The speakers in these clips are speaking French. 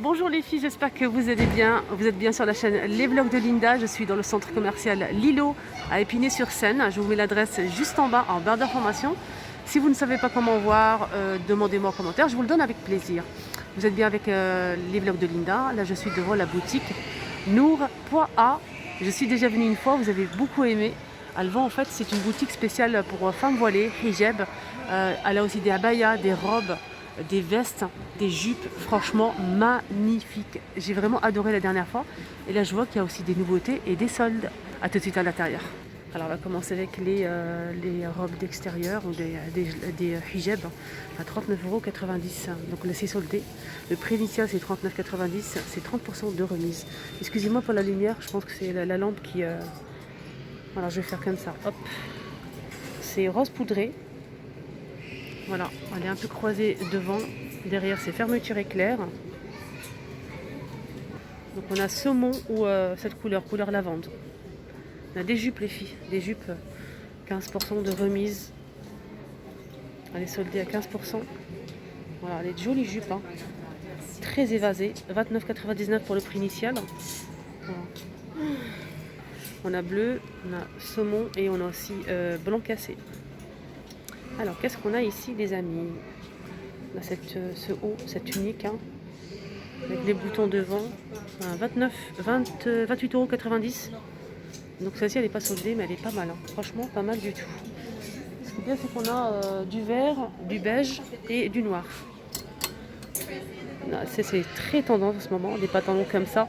Bonjour les filles, j'espère que vous allez bien. Vous êtes bien sur la chaîne Les Vlogs de Linda. Je suis dans le centre commercial Lilo à Épinay-sur-Seine. Je vous mets l'adresse juste en bas en barre d'information. Si vous ne savez pas comment voir, demandez-moi en commentaire, je vous le donne avec plaisir. Vous êtes bien avec Les Vlogs de Linda. Là, je suis devant la boutique Nour.a. Je suis déjà venue une fois, vous avez beaucoup aimé. Alvan, en fait, c'est une boutique spéciale pour femmes voilées, hijab. Elle a aussi des abayas, des robes, des vestes, des jupes, franchement magnifiques. J'ai vraiment adoré la dernière fois. Et là, je vois qu'il y a aussi des nouveautés et des soldes. A tout de suite à l'intérieur. Alors, on va commencer avec les robes d'extérieur ou des hijabs à 39,90 €. Donc, là, c'est soldé. Le prix initial, c'est 39,90 €. C'est 30% de remise. Excusez-moi pour la lumière, je pense que c'est la lampe qui... Voilà, je vais faire comme ça. Hop. C'est rose poudré. Voilà, elle est un peu croisée devant. Derrière, c'est fermeture éclair. Donc on a saumon ou cette couleur lavande. On a des jupes les filles, des jupes 15% de remise. Elle est soldée à 15%. Voilà, elle est jolie jupe, hein. Très évasée. 29,99 € pour le prix initial. Voilà. On a bleu, on a saumon et on a aussi blanc cassé. Alors, qu'est-ce qu'on a ici, les amis? On a ce haut, cette tunique, hein, avec les boutons devant, 28,90 €. Donc celle-ci, elle n'est pas soldée, mais elle est pas mal, hein. Franchement, pas mal du tout. Ce qui est bien, c'est qu'on a du vert, du beige et du noir. C'est très tendance en ce moment, des pantalons comme ça,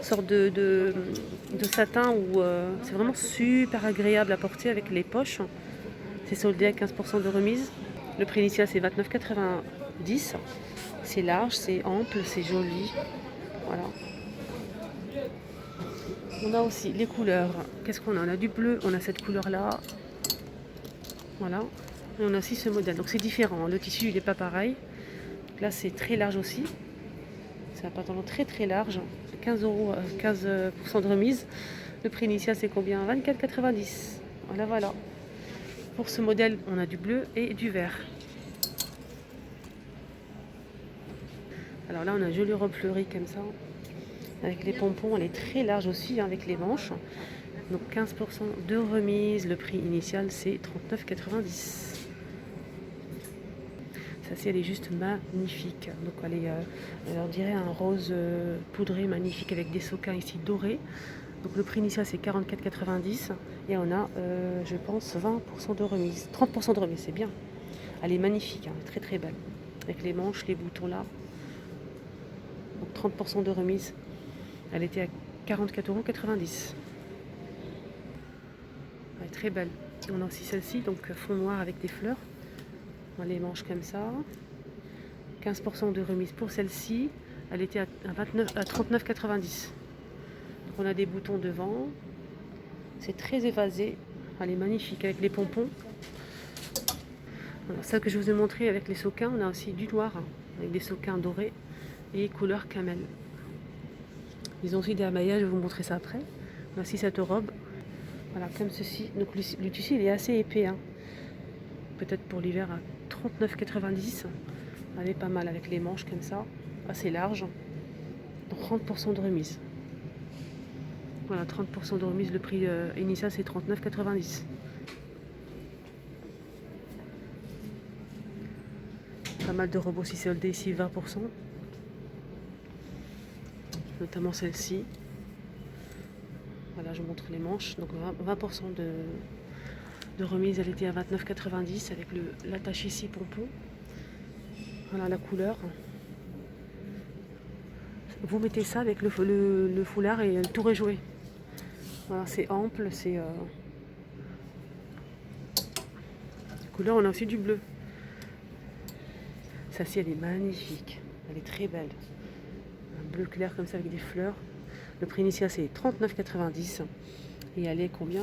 sorte de satin où c'est vraiment super agréable à porter avec les poches. C'est soldé à 15% de remise. Le prix initial, c'est 29,90 €. C'est large, c'est ample, c'est joli. Voilà. On a aussi les couleurs. Qu'est-ce qu'on a? On a du bleu, on a cette couleur-là. Voilà. Et on a aussi ce modèle. Donc c'est différent. Le tissu, il n'est pas pareil. Donc là, c'est très large aussi. C'est un pantalon très très large. 15% de remise. Le prix initial, c'est combien? 24,90 €. Voilà, voilà. Pour ce modèle, on a du bleu et du vert. Alors là, on a une jolie robe fleurie comme ça, avec les pompons. Elle est très large aussi, hein, avec les manches. Donc 15% de remise. Le prix initial, c'est 39,90 €. Celle-ci, elle est juste magnifique. Donc elle est, on dirait un rose poudré magnifique avec des sequins ici dorés. Donc le prix initial, c'est 44,90 € et on a, je pense, 20% de remise. 30% de remise, c'est bien. Elle est magnifique, hein, très très belle. Avec les manches, les boutons là. Donc 30% de remise. Elle était à 44,90 €. Elle est très belle. Et on a aussi celle-ci, donc fond noir avec des fleurs. On a les manches comme ça. 15% de remise pour celle-ci. Elle était à 39,90 €. On a des boutons devant. C'est très évasé. Elle est magnifique avec les pompons. Voilà, celle que je vous ai montré avec les sequins, on a aussi du noir, hein, avec des sequins dorés et couleur camel. Ils ont aussi des abayas, je vais vous montrer ça après. On a aussi cette robe. Voilà, comme ceci. Donc le tissu, il est assez épais, hein. Peut-être pour l'hiver à 39,90 €. Elle est pas mal avec les manches comme ça, assez large. 30% de remise. Voilà, 30% de remise, le prix initial c'est 39,90 €. Pas mal de robes aussi soldées ici, 20%. Notamment celle-ci. Voilà, je vous montre les manches. Donc 20% de remise, elle était à 29,90 € avec l'attaché ici pompon. Voilà la couleur. Vous mettez ça avec le foulard et le tour est joué. Voilà, c'est ample, c'est couleur, on a aussi du bleu. Celle-ci, elle est magnifique, elle est très belle. Un bleu clair comme ça avec des fleurs. Le prix initial, c'est 39,90 € et elle est combien?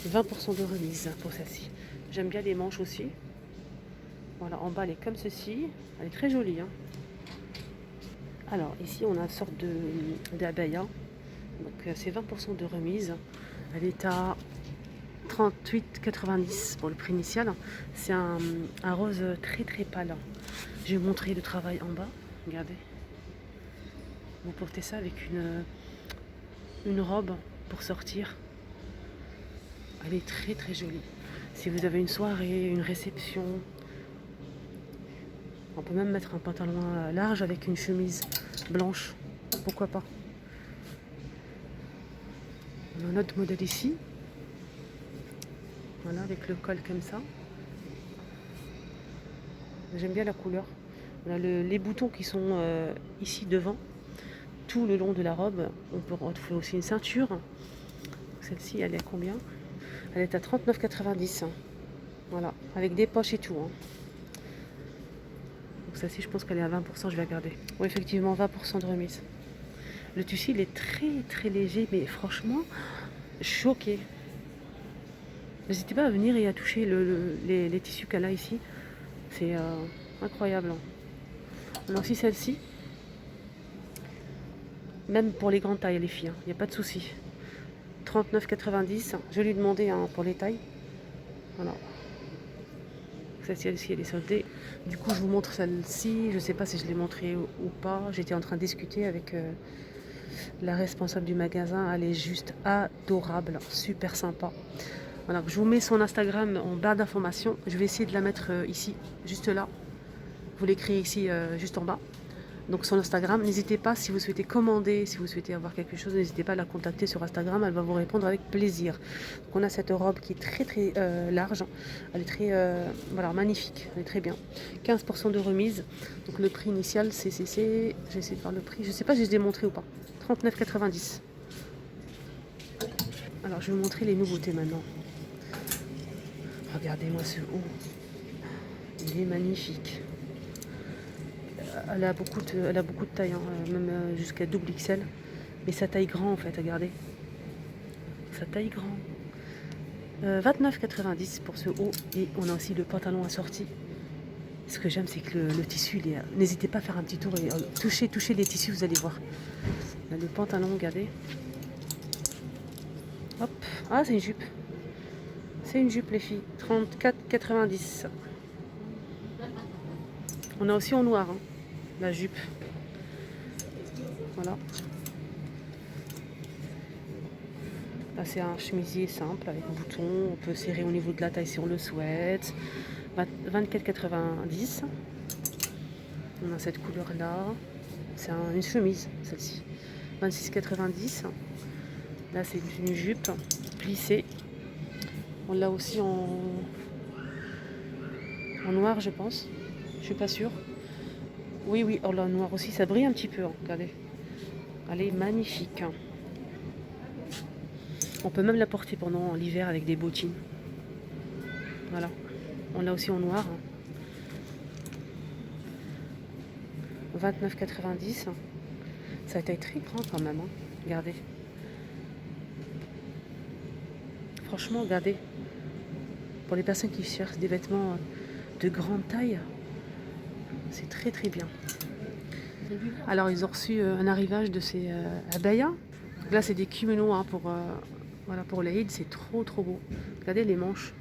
20% de remise pour celle-ci. J'aime bien les manches aussi. Voilà, en bas, elle est comme ceci. Elle est très jolie, hein. Alors, ici, on a une sorte d'abaya. Donc, c'est 20% de remise. Elle est à 38,90 € pour le prix initial. C'est un rose très très pâle. Je vais vous montrer le travail en bas. Regardez. Vous portez ça avec une robe pour sortir. Elle est très très jolie. Si vous avez une soirée, une réception, on peut même mettre un pantalon large avec une chemise blanche. Pourquoi pas. On a un autre modèle ici. Voilà, avec le col comme ça. J'aime bien la couleur. On a les boutons qui sont ici devant, tout le long de la robe. On peut retrouver aussi une ceinture. Celle-ci, elle est à combien? Elle est à 39,90 €. Voilà, avec des poches et tout. Donc celle-ci, je pense qu'elle est à 20%, je vais regarder. Oui, effectivement, 20% de remise. Le tissu, il est très très léger, mais franchement, choqué. N'hésitez pas à venir et à toucher les tissus qu'elle a ici. C'est incroyable. On a aussi celle-ci. Même pour les grandes tailles, les filles, il n'y a pas de souci. 39,90 €. Je lui ai demandé pour les tailles. Voilà. Celle-ci, elle est soldée. Du coup, je vous montre celle-ci. Je ne sais pas si je l'ai montrée ou pas. J'étais en train de discuter avec la responsable du magasin. Elle est juste adorable, super sympa. Voilà, je vous mets son Instagram en barre d'informations. Je vais essayer de la mettre ici, juste là. Vous l'écrivez ici, juste en bas. Donc son Instagram, n'hésitez pas si vous souhaitez commander, si vous souhaitez avoir quelque chose, n'hésitez pas à la contacter sur Instagram, elle va vous répondre avec plaisir. Donc on a cette robe qui est très très large, elle est très voilà, magnifique, elle est très bien. 15% de remise, donc le prix initial c'est j'ai essayé de voir le prix, je ne sais pas si je l'ai montré ou pas, 39,90 €. Alors je vais vous montrer les nouveautés maintenant. Regardez-moi ce haut, il est magnifique. Elle a beaucoup de taille, hein, même jusqu'à double XL. Mais sa taille grand en fait, regardez. Sa taille grand. 29,90 € pour ce haut. Et on a aussi le pantalon assorti. Ce que j'aime, c'est que le tissu, n'hésitez pas à faire un petit tour et toucher les tissus, vous allez voir. Là, le pantalon, regardez. Hop. Ah, c'est une jupe. C'est une jupe, les filles. 34,90 €. On a aussi en noir, hein, la jupe. Voilà. Là, c'est un chemisier simple avec boutons. On peut serrer au niveau de la taille si on le souhaite. 24,90 €. On a cette couleur-là. C'est une chemise, celle-ci. 26,90 €. Là, c'est une jupe plissée. On l'a aussi en noir, je pense. Je suis pas sûre. Oui, oui, on l'a en noir aussi. Ça brille un petit peu, hein. Regardez. Elle est magnifique. On peut même la porter pendant l'hiver avec des bottines. Voilà. On l'a aussi en noir. 29,90 €. Ça a été très grand quand même. Hein. Regardez. Franchement, regardez. Pour les personnes qui cherchent des vêtements de grande taille, c'est très très bien. Alors, ils ont reçu un arrivage de ces abayas. Donc là, c'est des kimonos hein, voilà, pour l'Aïd. C'est trop trop beau. Regardez les manches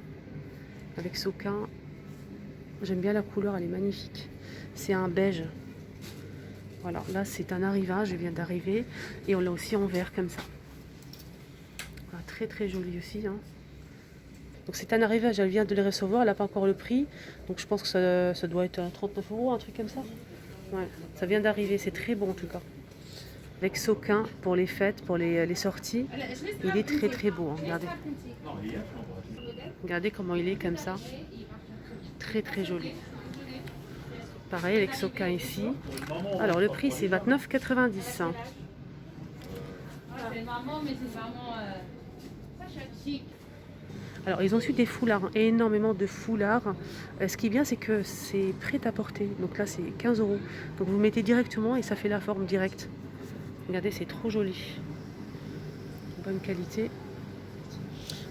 avec sequin. J'aime bien la couleur, elle est magnifique. C'est un beige. Voilà, là c'est un arrivage, il vient d'arriver. Et on l'a aussi en vert comme ça. Voilà, très très joli aussi. Hein. Donc c'est un arrivage, elle vient de les recevoir, elle n'a pas encore le prix. Donc je pense que ça doit être 39 €, un truc comme ça. Ouais, ça vient d'arriver, c'est très bon en tout cas. Avec sequin pour les fêtes, pour les sorties. Il est très très beau, hein. Regardez. Regardez comment il est comme ça. Très très joli. Pareil avec sequin ici. Alors le prix c'est 29,90 €. Alors ils ont su des foulards, hein, énormément de foulards. Ce qui est bien c'est que c'est prêt à porter. Donc là c'est 15 €. Donc vous mettez directement et ça fait la forme directe. Regardez, c'est trop joli. Bonne qualité.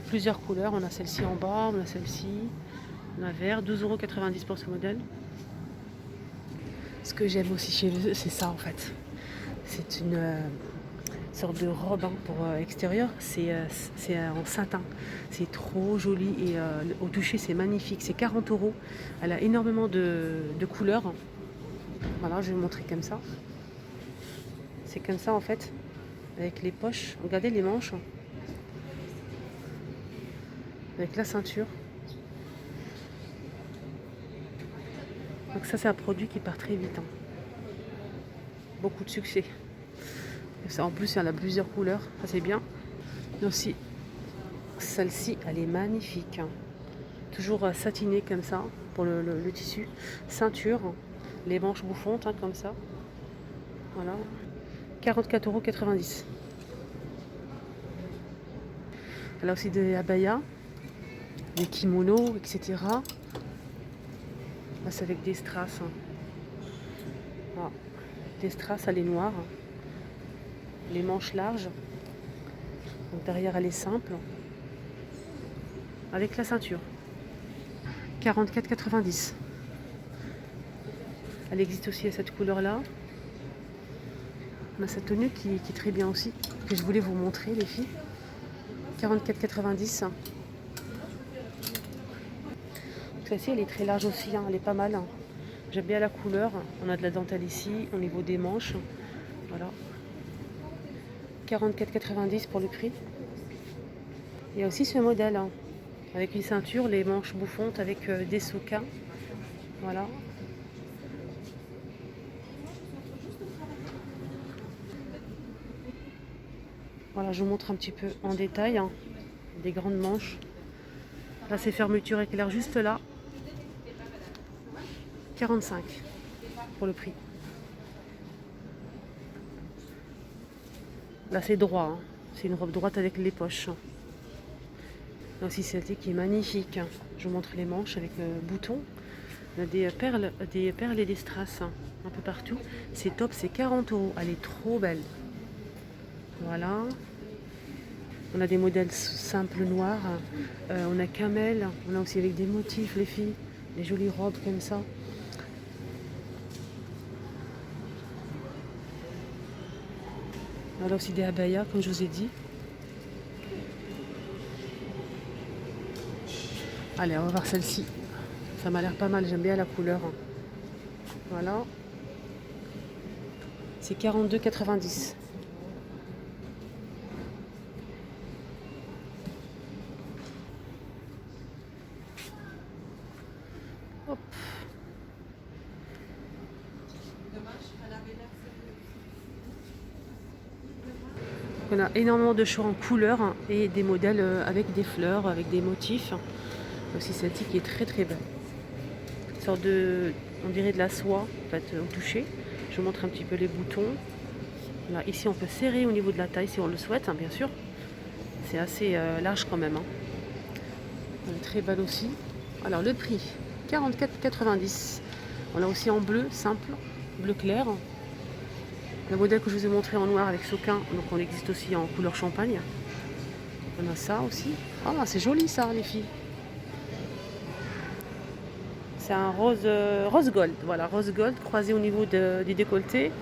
Plusieurs couleurs. On a celle-ci en bas, on a celle-ci. On a vert, 12,90 € pour ce modèle. Ce que j'aime aussi chez eux, c'est ça en fait. C'est une sorte de robe hein, pour extérieur. C'est en satin. C'est trop joli et au toucher, c'est magnifique. C'est 40 €. Elle a énormément de couleurs. Voilà, je vais vous montrer comme ça. C'est comme ça en fait, avec les poches. Regardez les manches. Avec la ceinture. Donc ça c'est un produit qui part très vite. Hein. Beaucoup de succès. Et ça, en plus il y en a plusieurs couleurs, ça c'est bien. Mais aussi celle-ci elle est magnifique. Hein. Toujours satinée comme ça pour le tissu. Ceinture, les manches bouffantes hein, comme ça. Voilà. 44,90 €. Elle a aussi des abayas, des kimonos, etc. Là c'est avec des strass. Hein. Voilà. Des strass, elle est noire. Les manches larges. Donc derrière elle est simple. Avec la ceinture. 44,90 €. Elle existe aussi à cette couleur là. On a cette tenue qui est très bien aussi, que je voulais vous montrer les filles. 44,90 €. Celle-ci elle est très large aussi, hein, elle est pas mal. Hein. J'aime bien la couleur. On a de la dentelle ici au niveau des manches. Voilà. 44,90 € pour le prix. Il y a aussi ce modèle hein, avec une ceinture, les manches bouffantes avec des sokas. Voilà. Voilà, je vous montre un petit peu en détail. Hein, des grandes manches. Là, c'est fermeture éclair juste là. 45 pour le prix. Là, c'est droit. Hein. C'est une robe droite avec les poches. Là aussi, celle-ci qui est magnifique. Hein. Je vous montre les manches avec boutons. On a des perles et des strass hein, un peu partout. C'est top, c'est 40 €. Elle est trop belle. Voilà. On a des modèles simples noirs. On a camel. On a aussi avec des motifs, les filles. Des jolies robes comme ça. On a aussi des abayas, comme je vous ai dit. Allez, on va voir celle-ci. Ça m'a l'air pas mal, j'aime bien la couleur. Voilà. C'est 42,90 €. Hop. On a énormément de choix en couleurs hein, et des modèles avec des fleurs, avec des motifs. Aussi celle-ci qui est très très belle. Une sorte de, on dirait de la soie en fait, au toucher. Je vous montre un petit peu les boutons. Là, ici on peut serrer au niveau de la taille si on le souhaite, hein, bien sûr. C'est assez large quand même. Hein. Elle est très belle aussi. Alors le prix, 44,90 €. On a aussi en bleu simple, bleu clair. Le modèle que je vous ai montré en noir avec soquin, donc on existe aussi en couleur champagne. On a ça aussi. Ah, c'est joli ça les filles. C'est un rose gold, voilà, rose gold croisé au niveau du décolleté.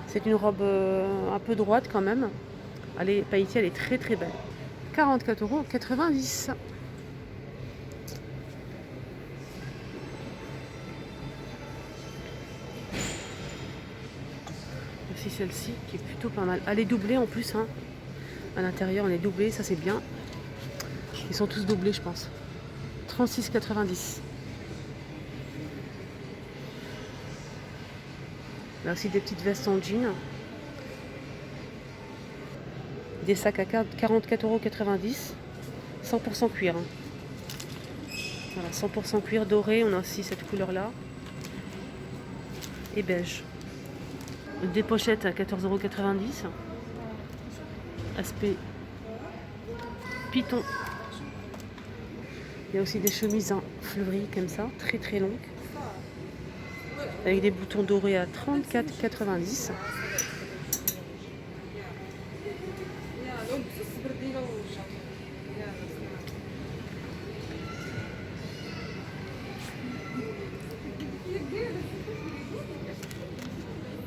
C'est une robe un peu droite quand même. Elle est pailletée, elle est très très belle. 44,90 €. Aussi celle-ci qui est plutôt pas mal. Elle est doublée en plus. Hein. À l'intérieur, elle est doublée, ça c'est bien. Ils sont tous doublés, je pense. 36,90 €. Là aussi des petites vestes en jean. Des sacs à 44,90 €. 100% cuir. Hein. Voilà, 100% cuir doré. On a aussi cette couleur-là. Et beige. Des pochettes à 14,90 €. Aspect python. Il y a aussi des chemises en fleuris comme ça, très très longues. Avec des boutons dorés à 34,90 €.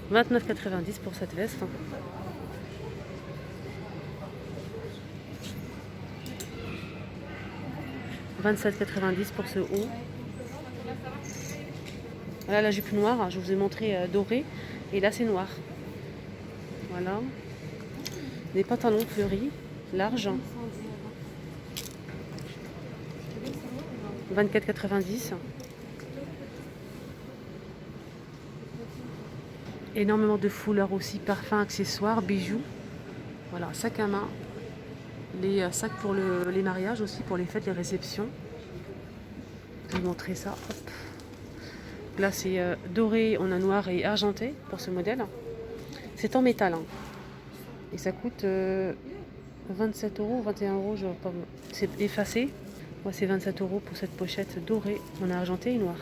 « 29,90 € pour cette veste. 27,90 € pour ce haut. Voilà la jupe noire, je vous ai montré dorée. Et là c'est noir. Voilà. Voilà. Des pantalons fleuris, larges. 24,90. Énormément de fouleurs aussi, parfums, accessoires, bijoux. Voilà, sac à main. Les sacs pour les mariages aussi, pour les fêtes, les réceptions. Je vais vous montrer ça. Hop. Là, c'est doré, on a noir et argenté pour ce modèle. C'est en métal. Hein. Et ça coûte 27 euros, 21 euros. C'est effacé. Moi, c'est 27 euros pour cette pochette dorée. On a argenté et noir.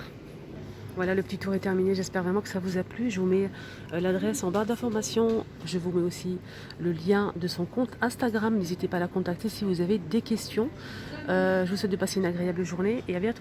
Voilà, le petit tour est terminé. J'espère vraiment que ça vous a plu. Je vous mets l'adresse en barre d'information. Je vous mets aussi le lien de son compte Instagram. N'hésitez pas à la contacter si vous avez des questions. Je vous souhaite de passer une agréable journée et à bientôt.